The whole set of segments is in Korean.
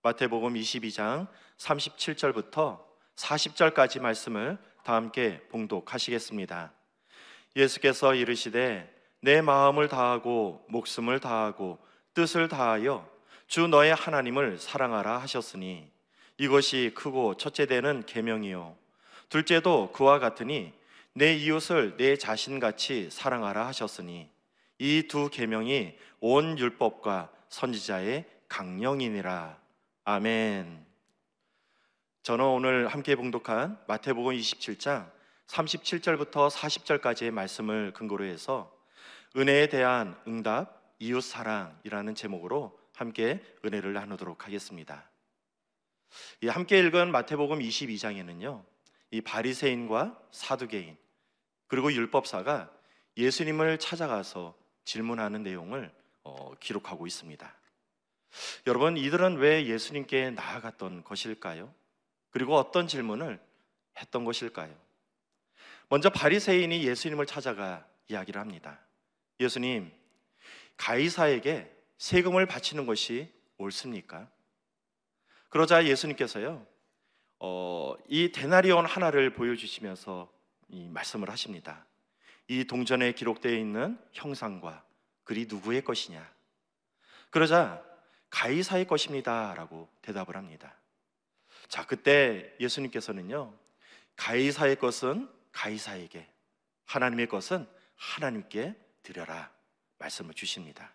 마태복음 22장 37절부터 40절까지 말씀을 다 함께 봉독하시겠습니다. 예수께서 이르시되 내 마음을 다하고 목숨을 다하고 뜻을 다하여 주 너의 하나님을 사랑하라 하셨으니 이것이 크고 첫째 되는 계명이요 둘째도 그와 같으니 내 이웃을 내 자신같이 사랑하라 하셨으니 이 두 계명이 온 율법과 선지자의 강령이니라. 아멘. 저는 오늘 함께 봉독한 마태복음 27장 37절부터 40절까지의 말씀을 근거로 해서 은혜에 대한 응답, 이웃사랑이라는 제목으로 함께 은혜를 나누도록 하겠습니다. 함께 읽은 마태복음 22장에는요, 이 바리새인과 사두개인 그리고 율법사가 예수님을 찾아가서 질문하는 내용을 기록하고 있습니다. 여러분, 이들은 왜 예수님께 나아갔던 것일까요? 그리고 어떤 질문을 했던 것일까요? 먼저 바리새인이 예수님을 찾아가 이야기를 합니다. 예수님, 가이사에게 세금을 바치는 것이 옳습니까? 그러자 예수님께서요, 이 데나리온 하나를 보여주시면서 이 말씀을 하십니다. 이 동전에 기록되어 있는 형상과 글이 누구의 것이냐? 그러자 가이사의 것입니다 라고 대답을 합니다. 자, 그때 예수님께서는요, 가이사의 것은 가이사에게, 하나님의 것은 하나님께 드려라 말씀을 주십니다.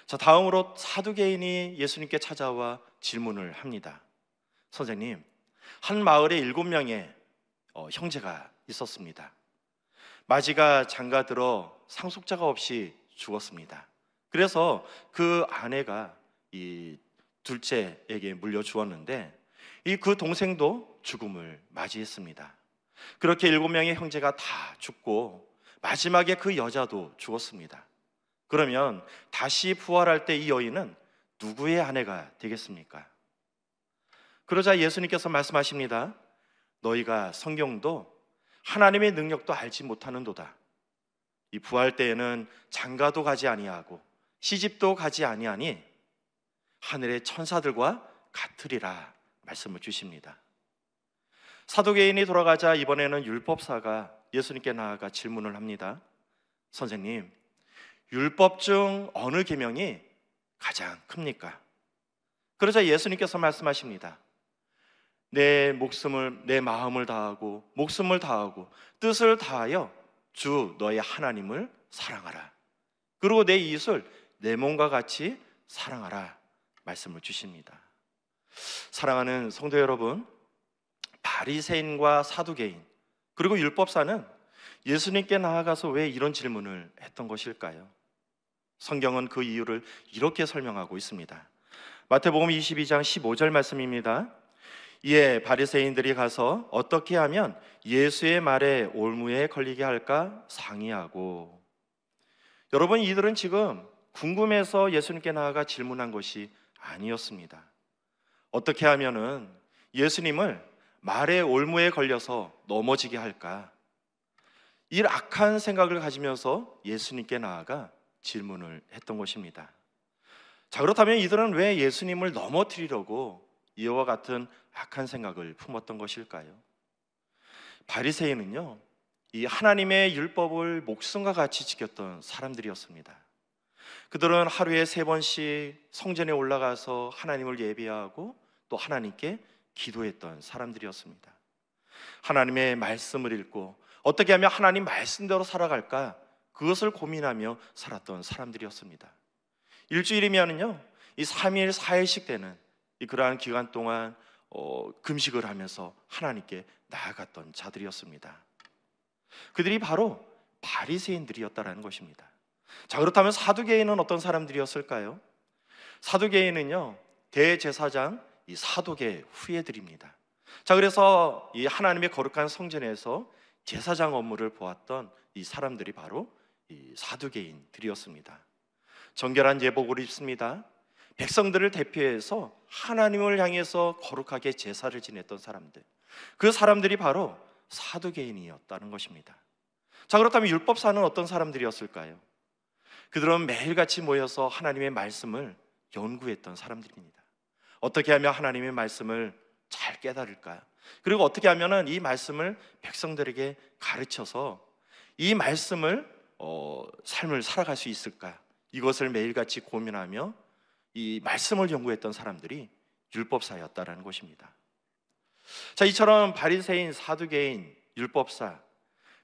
자, 다음으로 사두개인이 예수님께 찾아와 질문을 합니다. 선생님, 한 마을에 7명의 형제가 있었습니다. 맞이가 장가들어 상속자가 없이 죽었습니다. 그래서 그 아내가 이 둘째에게 물려주었는데 그 동생도 죽음을 맞이했습니다. 그렇게 7명의 형제가 다 죽고 마지막에 그 여자도 죽었습니다. 그러면 다시 부활할 때 이 여인은 누구의 아내가 되겠습니까? 그러자 예수님께서 말씀하십니다. 너희가 성경도 하나님의 능력도 알지 못하는도다. 이 부활 때에는 장가도 가지 아니하고 시집도 가지 아니하니 하늘의 천사들과 같으리라 말씀을 주십니다. 사두개인이 돌아가자 이번에는 율법사가 예수님께 나아가 질문을 합니다. 선생님, 율법 중 어느 계명이 가장 큽니까? 그러자 예수님께서 말씀하십니다. 내 마음을 다하고 목숨을 다하고 뜻을 다하여 주 너의 하나님을 사랑하라. 그리고 내 이웃을 내 몸과 같이 사랑하라 말씀을 주십니다. 사랑하는 성도 여러분, 바리새인과 사두개인 그리고 율법사는 예수님께 나아가서 왜 이런 질문을 했던 것일까요? 성경은 그 이유를 이렇게 설명하고 있습니다. 마태복음 22장 15절 말씀입니다. 이에 바리새인들이 가서 어떻게 하면 예수의 말에 올무에 걸리게 할까 상의하고. 여러분, 이들은 지금 궁금해서 예수님께 나아가 질문한 것이 아니었습니다. 어떻게 하면은 예수님을 말의 올무에 걸려서 넘어지게 할까? 이 악한 생각을 가지면서 예수님께 나아가 질문을 했던 것입니다. 자, 그렇다면 이들은 왜 예수님을 넘어뜨리려고 이와 같은 악한 생각을 품었던 것일까요? 바리새인은요, 이 하나님의 율법을 목숨과 같이 지켰던 사람들이었습니다. 그들은 하루에 3번씩 성전에 올라가서 하나님을 예배하고 또 하나님께 기도했던 사람들이었습니다. 하나님의 말씀을 읽고 어떻게 하면 하나님 말씀대로 살아갈까, 그것을 고민하며 살았던 사람들이었습니다. 일주일이면은요, 이 3일 4일씩 되는 그러한 기간 동안 금식을 하면서 하나님께 나아갔던 자들이었습니다. 그들이 바로 바리새인들이었다라는 것입니다. 자, 그렇다면 사두개인은 어떤 사람들이었을까요? 사두개인은요, 대제사장 이 사독의 후예들입니다. 자, 그래서 이 하나님의 거룩한 성전에서 제사장 업무를 보았던 이 사람들이 바로 이 사두개인들이었습니다. 정결한 예복을 입습니다. 백성들을 대표해서 하나님을 향해서 거룩하게 제사를 지냈던 사람들, 그 사람들이 바로 사두개인이었다는 것입니다. 자, 그렇다면 율법사는 어떤 사람들이었을까요? 그들은 매일같이 모여서 하나님의 말씀을 연구했던 사람들입니다. 어떻게 하면 하나님의 말씀을 잘 깨달을까? 그리고 어떻게 하면은 이 말씀을 백성들에게 가르쳐서 이 말씀을 삶을 살아갈 수 있을까? 이것을 매일같이 고민하며 이 말씀을 연구했던 사람들이 율법사였다라는 것입니다. 자, 이처럼 바리새인, 사두개인, 율법사,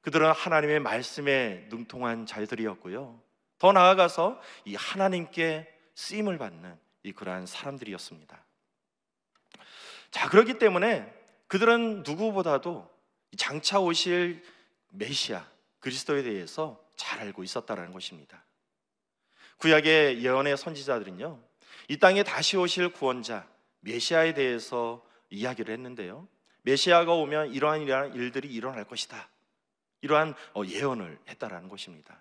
그들은 하나님의 말씀에 능통한 자들이었고요. 더 나아가서 이 하나님께 쓰임을 받는 그러한 사람들이었습니다. 자, 그렇기 때문에 그들은 누구보다도 장차 오실 메시아 그리스도에 대해서 잘 알고 있었다는 것입니다. 구약의 예언의 선지자들은요, 이 땅에 다시 오실 구원자 메시아에 대해서 이야기를 했는데요, 메시아가 오면 이러한 일들이 일어날 것이다, 이러한 예언을 했다라는 것입니다.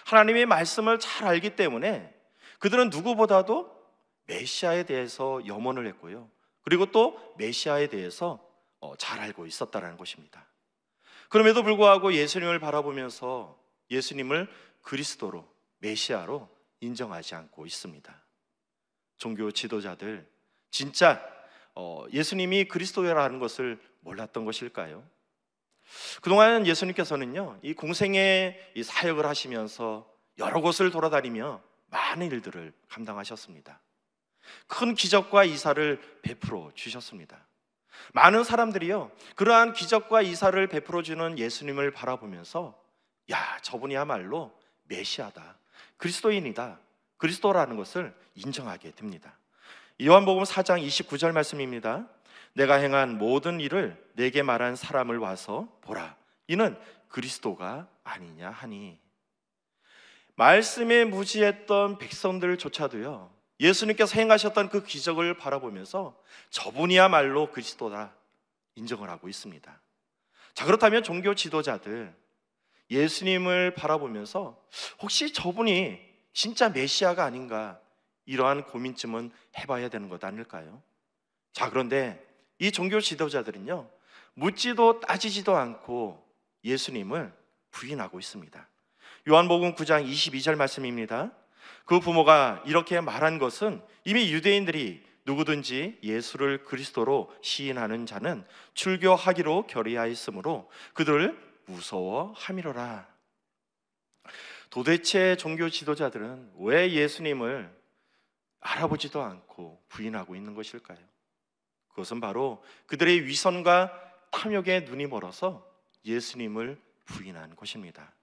하나님의 말씀을 잘 알기 때문에 그들은 누구보다도 메시아에 대해서 염원을 했고요, 그리고 또 메시아에 대해서 잘 알고 있었다는 것입니다. 그럼에도 불구하고 예수님을 바라보면서 예수님을 그리스도로, 메시아로 인정하지 않고 있습니다. 종교 지도자들, 진짜 예수님이 그리스도라는 것을 몰랐던 것일까요? 그동안 예수님께서는요, 이 공생의 이 사역을 하시면서 여러 곳을 돌아다니며 많은 일들을 감당하셨습니다. 큰 기적과 이사를 베풀어 주셨습니다. 많은 사람들이요, 그러한 기적과 이사를 베풀어 주는 예수님을 바라보면서 야, 저분이야말로 메시아다, 그리스도인이다, 그리스도라는 것을 인정하게 됩니다. 요한복음 4장 29절 말씀입니다. 내가 행한 모든 일을 내게 말한 사람을 와서 보라, 이는 그리스도가 아니냐 하니. 말씀에 무지했던 백성들조차도요, 예수님께서 행하셨던 그 기적을 바라보면서 저분이야말로 그리스도다 인정을 하고 있습니다. 자, 그렇다면 종교 지도자들 예수님을 바라보면서 혹시 저분이 진짜 메시아가 아닌가, 이러한 고민쯤은 해봐야 되는 것 아닐까요? 자, 그런데 이 종교 지도자들은요, 묻지도 따지지도 않고 예수님을 부인하고 있습니다. 요한복음 9장 22절 말씀입니다. 그 부모가 이렇게 말한 것은 이미 유대인들이 누구든지 예수를 그리스도로 시인하는 자는 출교하기로 결의하였으므로 그들을 무서워함이로라. 도대체 종교 지도자들은 왜 예수님을 알아보지도 않고 부인하고 있는 것일까요? 그것은 바로 그들의 위선과 탐욕에 눈이 멀어서 예수님을 부인한 것입니다.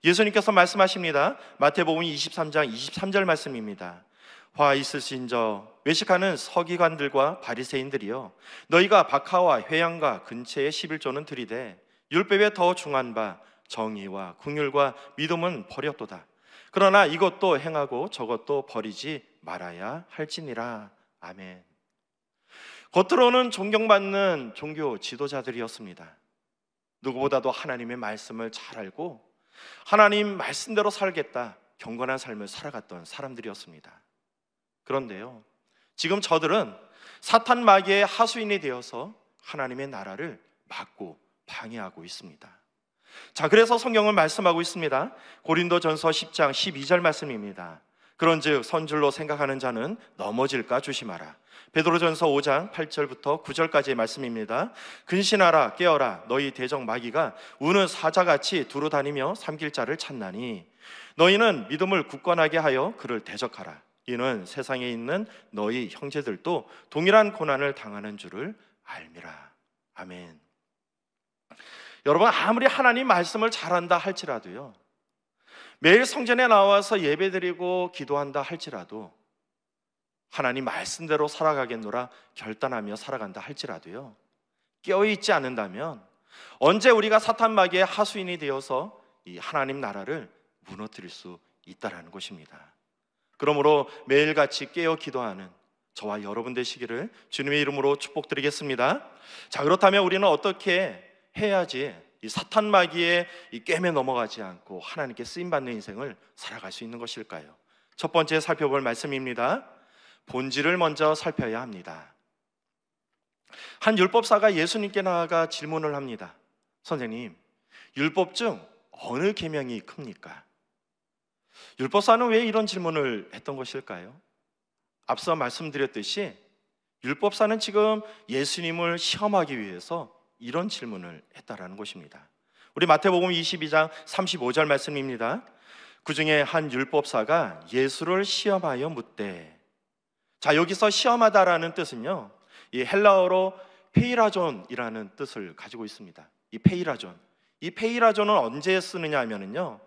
예수님께서 말씀하십니다. 마태복음 23장 23절 말씀입니다. 화 있으신저 외식하는 서기관들과 바리새인들이여, 너희가 박하와 회양과 근처에 11조는 들이되 율법에 더 중한 바 정의와 긍휼과 믿음은 버렸도다. 그러나 이것도 행하고 저것도 버리지 말아야 할지니라. 아멘. 겉으로는 존경받는 종교 지도자들이었습니다. 누구보다도 하나님의 말씀을 잘 알고 하나님 말씀대로 살겠다, 경건한 삶을 살아갔던 사람들이었습니다. 그런데요, 지금 저들은 사탄 마귀의 하수인이 되어서 하나님의 나라를 막고 방해하고 있습니다. 자, 그래서 성경은 말씀하고 있습니다. 고린도전서 10장 12절 말씀입니다. 그런즉 선줄로 생각하는 자는 넘어질까 조심하라. 베드로전서 5장 8절부터 9절까지의 말씀입니다. 근신하라, 깨어라. 너희 대적 마귀가 우는 사자같이 두루 다니며 삼킬 자를 찾나니 너희는 믿음을 굳건하게 하여 그를 대적하라. 이는 세상에 있는 너희 형제들도 동일한 고난을 당하는 줄을 알미라. 아멘. 여러분, 아무리 하나님 말씀을 잘한다 할지라도요, 매일 성전에 나와서 예배드리고 기도한다 할지라도, 하나님 말씀대로 살아가겠노라 결단하며 살아간다 할지라도요, 깨어있지 않는다면 언제 우리가 사탄 마귀의 하수인이 되어서 이 하나님 나라를 무너뜨릴 수 있다라는 것입니다. 그러므로 매일같이 깨어 기도하는 저와 여러분 되시기를 주님의 이름으로 축복드리겠습니다. 자, 그렇다면 우리는 어떻게 해야지 이 사탄 마귀의 이 꿰매 넘어가지 않고 하나님께 쓰임받는 인생을 살아갈 수 있는 것일까요? 첫 번째 살펴볼 말씀입니다. 본질을 먼저 살펴야 합니다. 한 율법사가 예수님께 나아가 질문을 합니다. 선생님, 율법 중 어느 계명이 큽니까? 율법사는 왜 이런 질문을 했던 것일까요? 앞서 말씀드렸듯이 율법사는 지금 예수님을 시험하기 위해서 이런 질문을 했다라는 것입니다. 우리 마태복음 22장 35절 말씀입니다. 그 중에 한 율법사가 예수를 시험하여 묻되, 자, 여기서 시험하다라는 뜻은요, 이 헬라어로 페이라존이라는 뜻을 가지고 있습니다. 이 페이라존은 언제 쓰느냐 하면은요,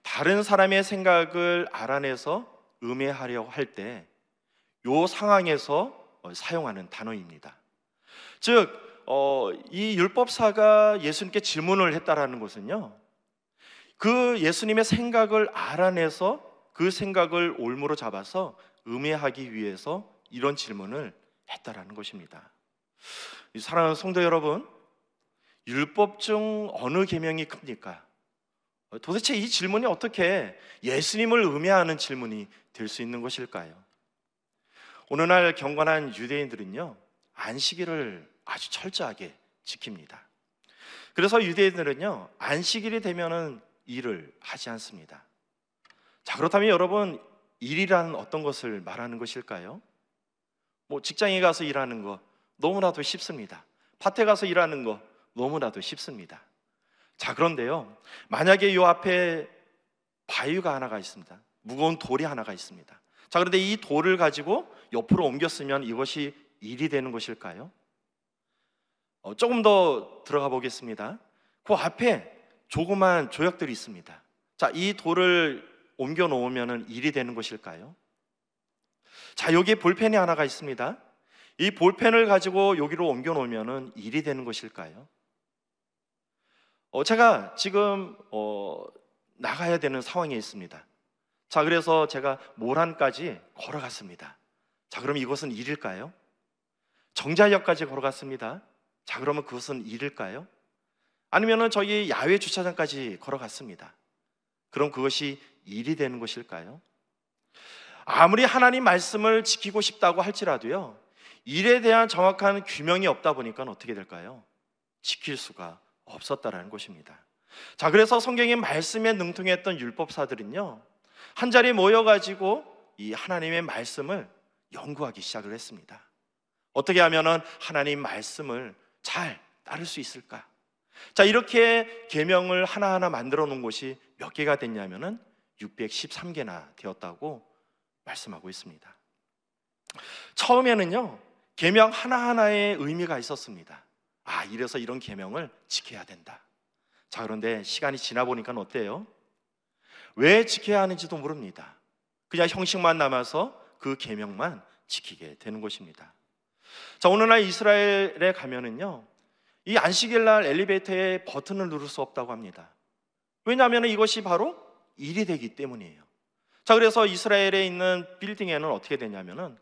다른 사람의 생각을 알아내서 음해하려고 할 때 이 상황에서 사용하는 단어입니다. 즉, 이 율법사가 예수님께 질문을 했다라는 것은요, 그 예수님의 생각을 알아내서 그 생각을 올무로 잡아서 음해하기 위해서 이런 질문을 했다라는 것입니다. 사랑하는 성도 여러분, 율법 중 어느 계명이 큽니까? 도대체 이 질문이 어떻게 예수님을 음해하는 질문이 될 수 있는 것일까요? 오늘날 경건한 유대인들은요, 안식일을 아주 철저하게 지킵니다. 그래서 유대인들은요, 안식일이 되면은 일을 하지 않습니다. 자, 그렇다면 여러분, 일이란 어떤 것을 말하는 것일까요? 직장에 가서 일하는 거 너무나도 쉽습니다. 밭에 가서 일하는 거 너무나도 쉽습니다. 자, 그런데요, 만약에 요 앞에 바위가 하나가 있습니다. 무거운 돌이 하나가 있습니다. 자, 그런데 이 돌을 가지고 옆으로 옮겼으면 이것이 일이 되는 것일까요? 조금 더 들어가 보겠습니다. 그 앞에 조그만 조약들이 있습니다. 자, 이 돌을 옮겨 놓으면 일이 되는 것일까요? 자, 여기에 볼펜이 하나가 있습니다. 이 볼펜을 가지고 여기로 옮겨 놓으면 일이 되는 것일까요? 제가 지금 나가야 되는 상황에 있습니다. 자, 그래서 제가 모란까지 걸어갔습니다. 자, 그럼 이것은 일일까요? 정자역까지 걸어갔습니다. 자, 그러면 그것은 일일까요? 아니면은 저희 야외 주차장까지 걸어갔습니다. 그럼 그것이 일이 되는 것일까요? 아무리 하나님 말씀을 지키고 싶다고 할지라도요, 일에 대한 정확한 규명이 없다 보니까 어떻게 될까요? 지킬 수가 없었다라는 것입니다. 자, 그래서 성경의 말씀에 능통했던 율법사들은요, 한 자리에 모여가지고 이 하나님의 말씀을 연구하기 시작을 했습니다. 어떻게 하면은 하나님 말씀을 잘 따를 수 있을까? 자, 이렇게 계명을 하나하나 만들어 놓은 곳이 몇 개가 됐냐면은 613개나 되었다고 말씀하고 있습니다. 처음에는요, 계명 하나하나에 의미가 있었습니다. 아, 이래서 이런 계명을 지켜야 된다. 자, 그런데 시간이 지나 보니까 어때요? 왜 지켜야 하는지도 모릅니다. 그냥 형식만 남아서 그 계명만 지키게 되는 것입니다. 자, 오늘날 이스라엘에 가면은요, 이 안식일 날 엘리베이터에 버튼을 누를 수 없다고 합니다. 왜냐하면 이것이 바로 일이 되기 때문이에요. 자, 그래서 이스라엘에 있는 빌딩에는 어떻게 되냐면은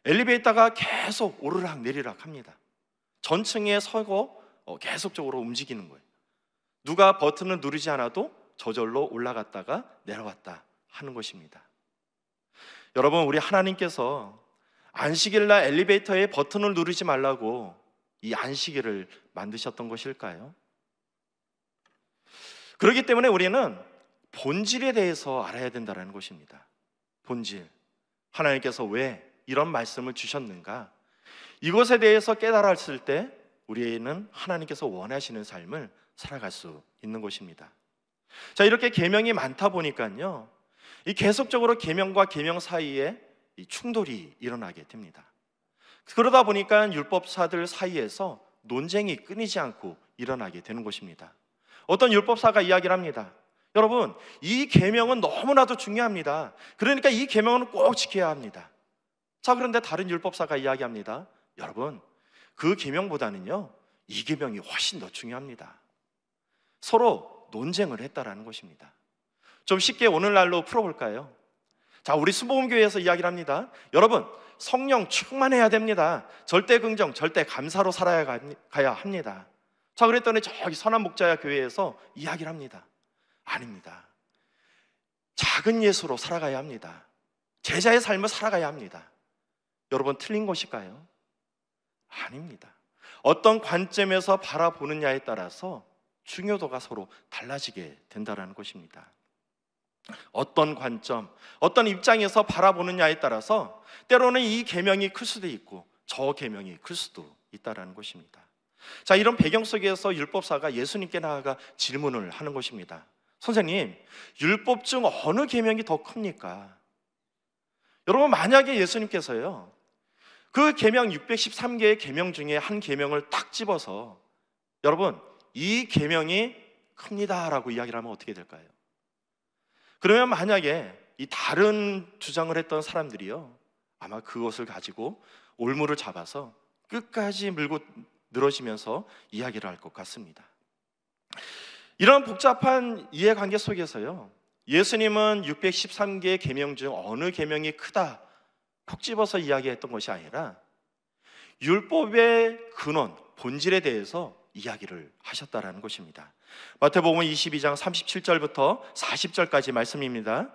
엘리베이터가 계속 오르락 내리락 합니다. 전층에 서고 계속적으로 움직이는 거예요. 누가 버튼을 누르지 않아도 저절로 올라갔다가 내려왔다 하는 것입니다. 여러분, 우리 하나님께서 안식일 날 엘리베이터에 버튼을 누르지 말라고 이 안식일을 만드셨던 것일까요? 그렇기 때문에 우리는 본질에 대해서 알아야 된다는 것입니다. 본질, 하나님께서 왜 이런 말씀을 주셨는가, 이것에 대해서 깨달았을 때 우리는 하나님께서 원하시는 삶을 살아갈 수 있는 것입니다. 자, 이렇게 계명이 많다 보니까요, 이 계속적으로 계명과 계명 사이에 이 충돌이 일어나게 됩니다. 그러다 보니까 율법사들 사이에서 논쟁이 끊이지 않고 일어나게 되는 것입니다. 어떤 율법사가 이야기를 합니다. 여러분, 이 계명은 너무나도 중요합니다. 그러니까 이 계명은 꼭 지켜야 합니다. 자, 그런데 다른 율법사가 이야기합니다. 여러분, 그 계명보다는요, 이 계명이 훨씬 더 중요합니다. 서로 논쟁을 했다라는 것입니다. 좀 쉽게 오늘날로 풀어볼까요? 자, 우리 수복음교회에서 이야기를 합니다. 여러분, 성령 충만해야 됩니다. 절대 긍정, 절대 감사로 살아가야 합니다. 자, 그랬더니 저기 선한 목자야 교회에서 이야기를 합니다. 아닙니다. 작은 예수로 살아가야 합니다. 제자의 삶을 살아가야 합니다. 여러분, 틀린 것일까요? 아닙니다. 어떤 관점에서 바라보느냐에 따라서 중요도가 서로 달라지게 된다는 것입니다. 어떤 관점, 어떤 입장에서 바라보느냐에 따라서 때로는 이 계명이 클 수도 있고 저 계명이 클 수도 있다라는 것입니다. 자, 이런 배경 속에서 율법사가 예수님께 나아가 질문을 하는 것입니다. 선생님, 율법 중 어느 계명이 더 큽니까? 여러분, 만약에 예수님께서요 그 계명 613개의 계명 중에 한 계명을 딱 집어서 여러분, 이 계명이 큽니다라고 이야기를 하면 어떻게 될까요? 그러면 만약에 이 다른 주장을 했던 사람들이요 아마 그것을 가지고 올무를 잡아서 끝까지 물고 늘어지면서 이야기를 할 것 같습니다. 이런 복잡한 이해관계 속에서요 예수님은 613개의 계명 중 어느 계명이 크다 콕 집어서 이야기했던 것이 아니라 율법의 근원, 본질에 대해서 이야기를 하셨다라는 것입니다. 마태복음 22장 37절부터 40절까지 말씀입니다.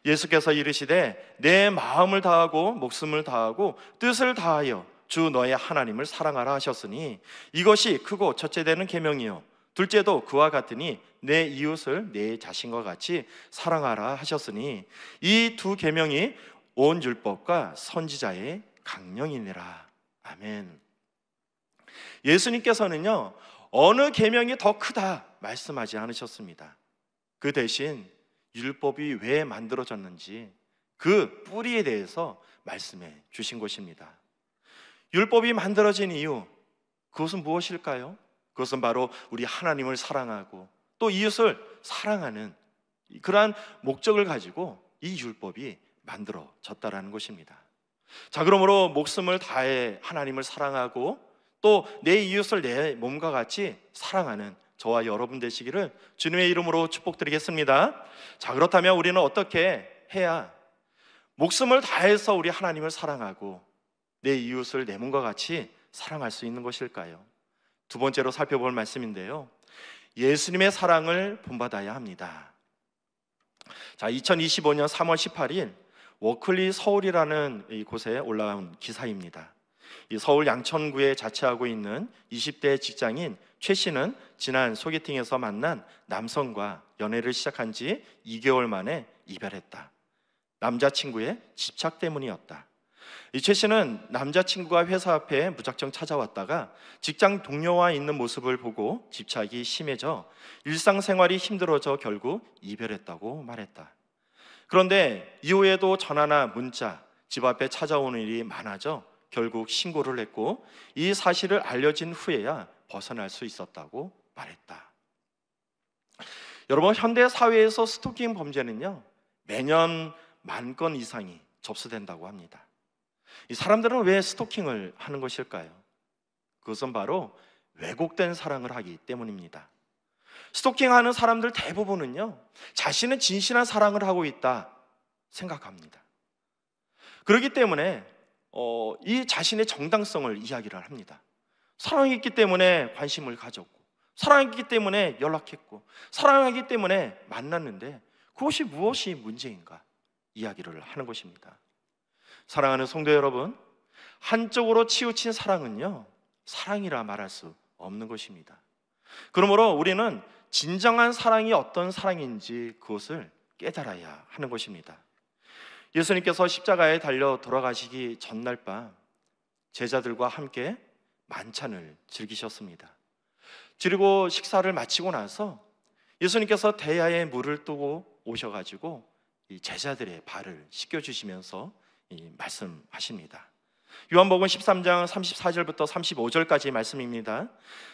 예수께서 이르시되 내 마음을 다하고 목숨을 다하고 뜻을 다하여 주 너의 하나님을 사랑하라 하셨으니 이것이 크고 첫째 되는 계명이요 둘째도 그와 같으니 내 이웃을 내 자신과 같이 사랑하라 하셨으니 이 두 계명이 온 율법과 선지자의 강령이니라. 아멘. 예수님께서는요 어느 계명이 더 크다 말씀하지 않으셨습니다. 그 대신 율법이 왜 만들어졌는지 그 뿌리에 대해서 말씀해 주신 것입니다. 율법이 만들어진 이유, 그것은 무엇일까요? 그것은 바로 우리 하나님을 사랑하고 또 이웃을 사랑하는 그러한 목적을 가지고 이 율법이 만들어졌다라는 것입니다. 자, 그러므로 목숨을 다해 하나님을 사랑하고 또 내 이웃을 내 몸과 같이 사랑하는 저와 여러분 되시기를 주님의 이름으로 축복드리겠습니다. 자, 그렇다면 우리는 어떻게 해야 목숨을 다해서 우리 하나님을 사랑하고 내 이웃을 내 몸과 같이 사랑할 수 있는 것일까요? 두 번째로 살펴볼 말씀인데요 예수님의 사랑을 본받아야 합니다. 자, 2025년 3월 18일 워클리 서울이라는 이곳에 올라온 기사입니다. 이 서울 양천구에 자취하고 있는 20대 직장인 최 씨는 지난 소개팅에서 만난 남성과 연애를 시작한 지 2개월 만에 이별했다. 남자친구의 집착 때문이었다. 이 최 씨는 남자친구가 회사 앞에 무작정 찾아왔다가 직장 동료와 있는 모습을 보고 집착이 심해져 일상생활이 힘들어져 결국 이별했다고 말했다. 그런데 이후에도 전화나 문자, 집 앞에 찾아오는 일이 많아져 결국 신고를 했고 이 사실을 알려진 후에야 벗어날 수 있었다고 말했다. 여러분, 현대 사회에서 스토킹 범죄는요 매년 10,000건 이상이 접수된다고 합니다. 이 사람들은 왜 스토킹을 하는 것일까요? 그것은 바로 왜곡된 사랑을 하기 때문입니다. 스토킹하는 사람들 대부분은요 자신은 진실한 사랑을 하고 있다 생각합니다. 그렇기 때문에 이 자신의 정당성을 이야기를 합니다. 사랑했기 때문에 관심을 가졌고 사랑했기 때문에 연락했고 사랑하기 때문에 만났는데 그것이 무엇이 문제인가 이야기를 하는 것입니다. 사랑하는 성도 여러분, 한쪽으로 치우친 사랑은요 사랑이라 말할 수 없는 것입니다. 그러므로 우리는 진정한 사랑이 어떤 사랑인지 그것을 깨달아야 하는 것입니다. 예수님께서 십자가에 달려 돌아가시기 전날 밤 제자들과 함께 만찬을 즐기셨습니다. 그리고 식사를 마치고 나서 예수님께서 대야에 물을 뜨고 오셔가지고 이 제자들의 발을 씻겨주시면서 말씀하십니다. 요한복음 13장 34절부터 35절까지 말씀입니다.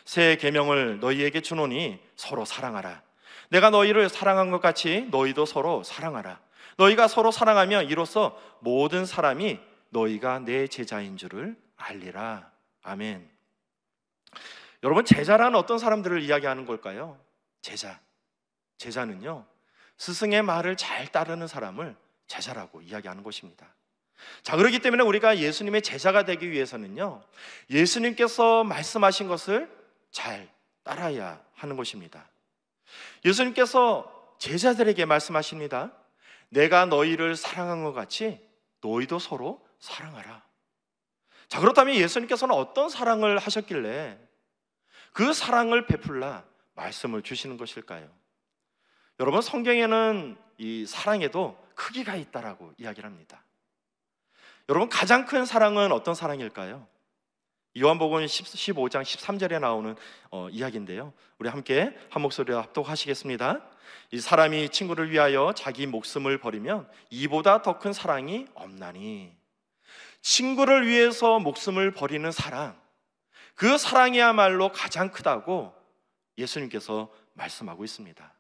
새 계명을 너희에게 주노니 서로 사랑하라. 내가 너희를 사랑한 것 같이 너희도 서로 사랑하라. 너희가 서로 사랑하면 이로써 모든 사람이 너희가 내 제자인 줄을 알리라. 아멘. 여러분, 제자라는 어떤 사람들을 이야기하는 걸까요? 제자는요 스승의 말을 잘 따르는 사람을 제자라고 이야기하는 것입니다. 자, 그렇기 때문에 우리가 예수님의 제자가 되기 위해서는요 예수님께서 말씀하신 것을 잘 따라야 하는 것입니다. 예수님께서 제자들에게 말씀하십니다. 내가 너희를 사랑한 것 같이 너희도 서로 사랑하라. 자, 그렇다면 예수님께서는 어떤 사랑을 하셨길래 그 사랑을 베풀라 말씀을 주시는 것일까요? 여러분, 성경에는 이 사랑에도 크기가 있다라고 이야기를 합니다. 여러분, 가장 큰 사랑은 어떤 사랑일까요? 요한복음 15장 13절에 나오는 이야기인데요. 우리 함께 한 목소리로 합독하시겠습니다. 이 사람이 친구를 위하여 자기 목숨을 버리면 이보다 더 큰 사랑이 없나니. 친구를 위해서 목숨을 버리는 사랑, 그 사랑이야말로 가장 크다고 예수님께서 말씀하고 있습니다.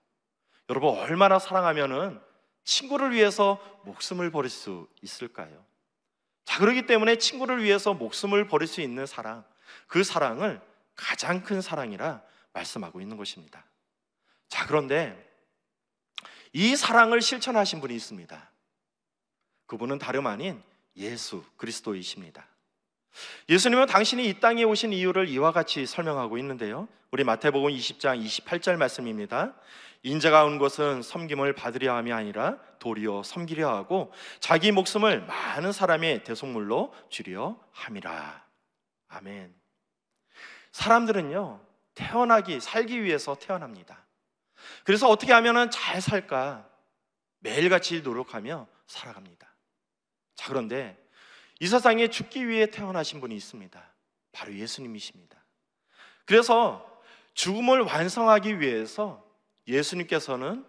여러분, 얼마나 사랑하면은 친구를 위해서 목숨을 버릴 수 있을까요? 자, 그렇기 때문에 친구를 위해서 목숨을 버릴 수 있는 사랑, 그 사랑을 가장 큰 사랑이라 말씀하고 있는 것입니다. 자, 그런데 이 사랑을 실천하신 분이 있습니다. 그분은 다름 아닌 예수 그리스도이십니다. 예수님은 당신이 이 땅에 오신 이유를 이와 같이 설명하고 있는데요. 우리 마태복음 20장 28절 말씀입니다. 인자가 온 것은 섬김을 받으려 함이 아니라 도리어 섬기려 하고 자기 목숨을 많은 사람의 대속물로 주려 함이라. 아멘. 사람들은요, 살기 위해서 태어납니다. 그래서 어떻게 하면 잘 살까 매일같이 노력하며 살아갑니다. 자, 그런데 이 세상에 죽기 위해 태어나신 분이 있습니다. 바로 예수님이십니다. 그래서 죽음을 완성하기 위해서 예수님께서는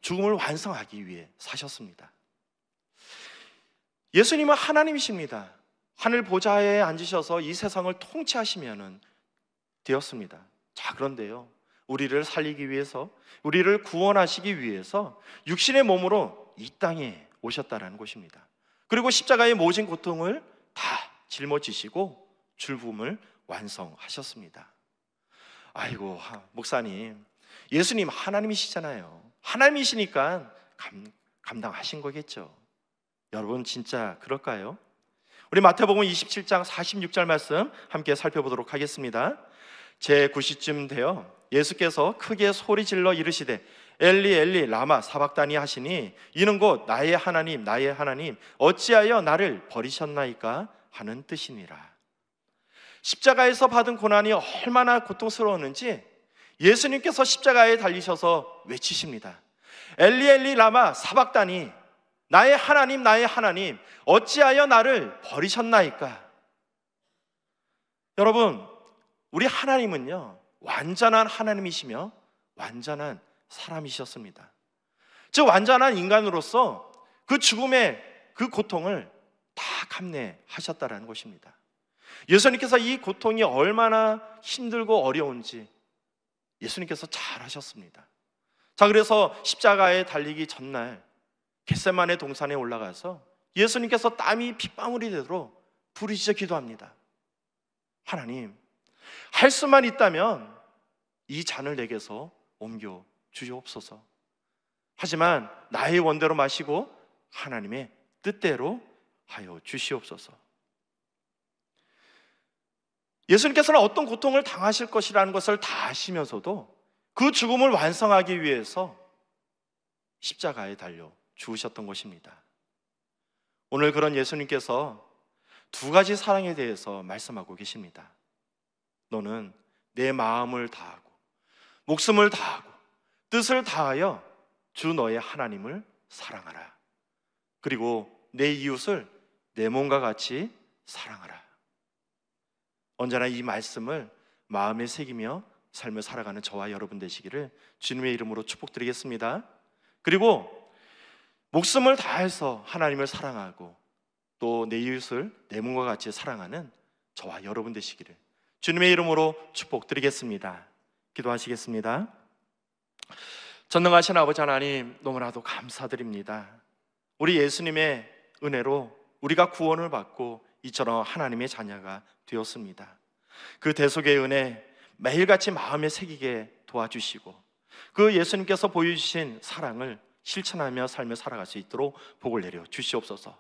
죽음을 완성하기 위해 사셨습니다. 예수님은 하나님이십니다. 하늘 보좌에 앉으셔서 이 세상을 통치하시면 되었습니다. 자, 그런데요, 우리를 살리기 위해서, 우리를 구원하시기 위해서 육신의 몸으로 이 땅에 오셨다라는 것입니다. 그리고 십자가의 모진 고통을 다 짊어지시고 죽음을 완성하셨습니다. 아이고, 목사님, 예수님 하나님이시잖아요. 하나님이시니까 감당하신 거겠죠. 여러분, 진짜 그럴까요? 우리 마태복음 27장 46절 말씀 함께 살펴보도록 하겠습니다. 제 9시쯤 되어 예수께서 크게 소리질러 이르시되 엘리 엘리 라마 사박다니 하시니 이는 곧 나의 하나님 나의 하나님 어찌하여 나를 버리셨나이까 하는 뜻이니라. 십자가에서 받은 고난이 얼마나 고통스러웠는지 예수님께서 십자가에 달리셔서 외치십니다. 엘리 엘리 라마 사박다니, 나의 하나님 어찌하여 나를 버리셨나이까. 여러분, 우리 하나님은요, 완전한 하나님이시며 완전한 사람이셨습니다. 즉 완전한 인간으로서 그 죽음의 그 고통을 다 감내하셨다라는 것입니다. 예수님께서 이 고통이 얼마나 힘들고 어려운지 예수님께서 잘 하셨습니다. 자, 그래서 십자가에 달리기 전날 겟세마네 동산에 올라가서 예수님께서 땀이 핏방울이 되도록 부르짖어 기도합니다. 하나님, 할 수만 있다면 이 잔을 내게서 옮겨 주시옵소서. 하지만 나의 원대로 마시고 하나님의 뜻대로 하여 주시옵소서. 예수님께서는 어떤 고통을 당하실 것이라는 것을 다 아시면서도 그 죽음을 완성하기 위해서 십자가에 달려 죽으셨던 것입니다. 오늘 그런 예수님께서 두 가지 사랑에 대해서 말씀하고 계십니다. 너는 내 마음을 다하고 목숨을 다하고 뜻을 다하여 주 너의 하나님을 사랑하라. 그리고 내 이웃을 내 몸과 같이 사랑하라. 언제나 이 말씀을 마음에 새기며 삶을 살아가는 저와 여러분 되시기를 주님의 이름으로 축복드리겠습니다. 그리고 목숨을 다해서 하나님을 사랑하고 또 내 이웃을 내 몸과 같이 사랑하는 저와 여러분 되시기를 주님의 이름으로 축복드리겠습니다. 기도하시겠습니다. 전능하신 아버지 하나님, 너무나도 감사드립니다. 우리 예수님의 은혜로 우리가 구원을 받고 이처럼 하나님의 자녀가 되었습니다. 그 대속의 은혜 매일같이 마음에 새기게 도와주시고 그 예수님께서 보여주신 사랑을 실천하며 삶을 살아갈 수 있도록 복을 내려 주시옵소서.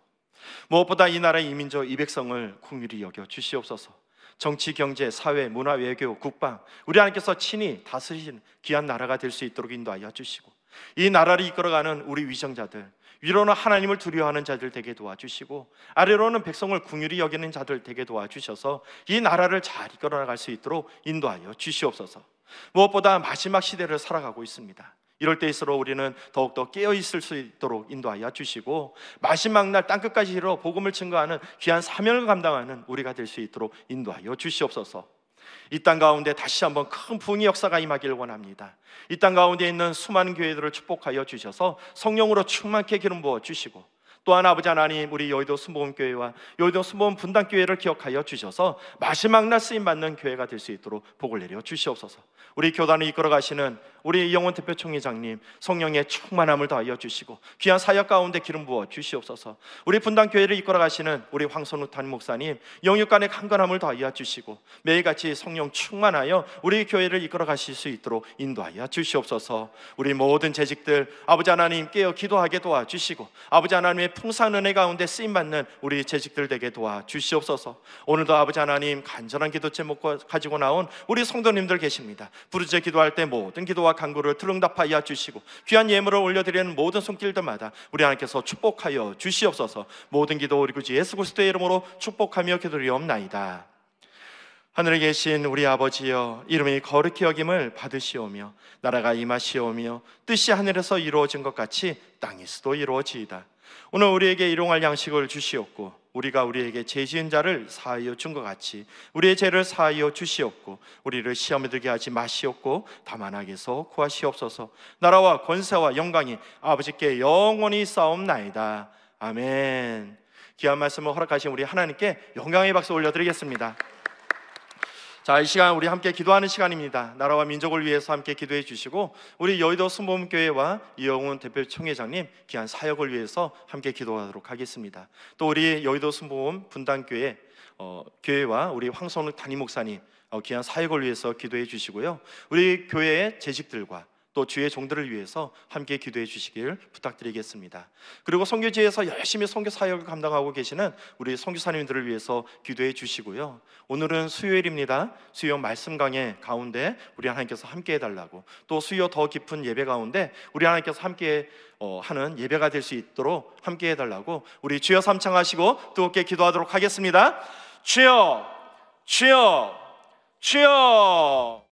무엇보다 이 나라의 이민족 이 백성을 긍휼히 여겨 주시옵소서. 정치, 경제, 사회, 문화, 외교, 국방 우리 하나님께서 친히 다스리신 귀한 나라가 될 수 있도록 인도하여 주시고 이 나라를 이끌어가는 우리 위정자들, 위로는 하나님을 두려워하는 자들 되게 도와주시고 아래로는 백성을 긍휼히 여기는 자들 되게 도와주셔서 이 나라를 잘 이끌어 나갈 수 있도록 인도하여 주시옵소서. 무엇보다 마지막 시대를 살아가고 있습니다. 이럴 때일수록 우리는 더욱더 깨어있을 수 있도록 인도하여 주시고, 마지막 날 땅끝까지 이르러 복음을 증거하는 귀한 사명을 감당하는 우리가 될 수 있도록 인도하여 주시옵소서. 이 땅 가운데 다시 한번 큰 부흥의 역사가 임하기를 원합니다. 이 땅 가운데 있는 수많은 교회들을 축복하여 주셔서 성령으로 충만케 기름 부어 주시고, 또한 아버지 하나님, 우리 여의도 순복음교회와 여의도 순복음 분당교회를 기억하여 주셔서 마지막 날 쓰임받는 교회가 될 수 있도록 복을 내려 주시옵소서. 우리 교단을 이끌어 가시는 우리 이영원 대표 총회장님, 성령의 충만함을 더하여 주시고 귀한 사역 가운데 기름 부어 주시옵소서. 우리 분당교회를 이끌어 가시는 우리 황선우 담임 목사님, 영육간의 강건함을 더하여 주시고 매일같이 성령 충만하여 우리 교회를 이끌어 가실 수 있도록 인도하여 주시옵소서. 우리 모든 재직들 아버지 하나님 깨어 기도하게 도와주시고, 아버지 하나님의 풍성한 은혜 가운데 쓰임받는 우리 재직들 되게 도와주시옵소서. 오늘도 아버지 하나님 간절한 기도 제목 가지고 나온 우리 성도님들 계십니다. 부르짖어 기도할 때 모든 기도와 간구를 들응답하여 주시고, 귀한 예물을 올려드리는 모든 손길들마다 우리 하나님께서 축복하여 주시옵소서. 모든 기도 우리 구주 예수 그리스도의 이름으로 축복하며 기도리옵나이다. 하늘에 계신 우리 아버지여, 이름이 거룩히 여김을 받으시오며 나라가 임하시오며 뜻이 하늘에서 이루어진 것 같이 땅에서도 이루어지이다. 오늘 우리에게 일용할 양식을 주시옵고, 우리가 우리에게 죄 지은 자를 사하여 준 것 같이 우리의 죄를 사하여 주시옵고, 우리를 시험에 들게 하지 마시옵고 다만 악에서 구하시옵소서. 나라와 권세와 영광이 아버지께 영원히 싸움나이다. 아멘. 귀한 말씀을 허락하신 우리 하나님께 영광의 박수 올려드리겠습니다. 자, 이 시간 우리 함께 기도하는 시간입니다. 나라와 민족을 위해서 함께 기도해 주시고, 우리 여의도 순복음교회와 이영훈 대표 총회장님 귀한 사역을 위해서 함께 기도하도록 하겠습니다. 또 우리 여의도 순복음 분당교회 교회와 우리 황선우 담임 목사님 귀한 사역을 위해서 기도해 주시고요, 우리 교회의 재직들과 또 주의 종들을 위해서 함께 기도해 주시길 부탁드리겠습니다. 그리고 선교지에서 열심히 선교 사역을 감당하고 계시는 우리 선교사님들을 위해서 기도해 주시고요, 오늘은 수요일입니다. 수요 말씀 강해 가운데 우리 하나님께서 함께 해달라고, 또 수요 더 깊은 예배 가운데 우리 하나님께서 함께 하는 예배가 될 수 있도록 함께 해달라고 우리 주여 삼창하시고 뜨겁게 기도하도록 하겠습니다. 주여, 주여, 주여.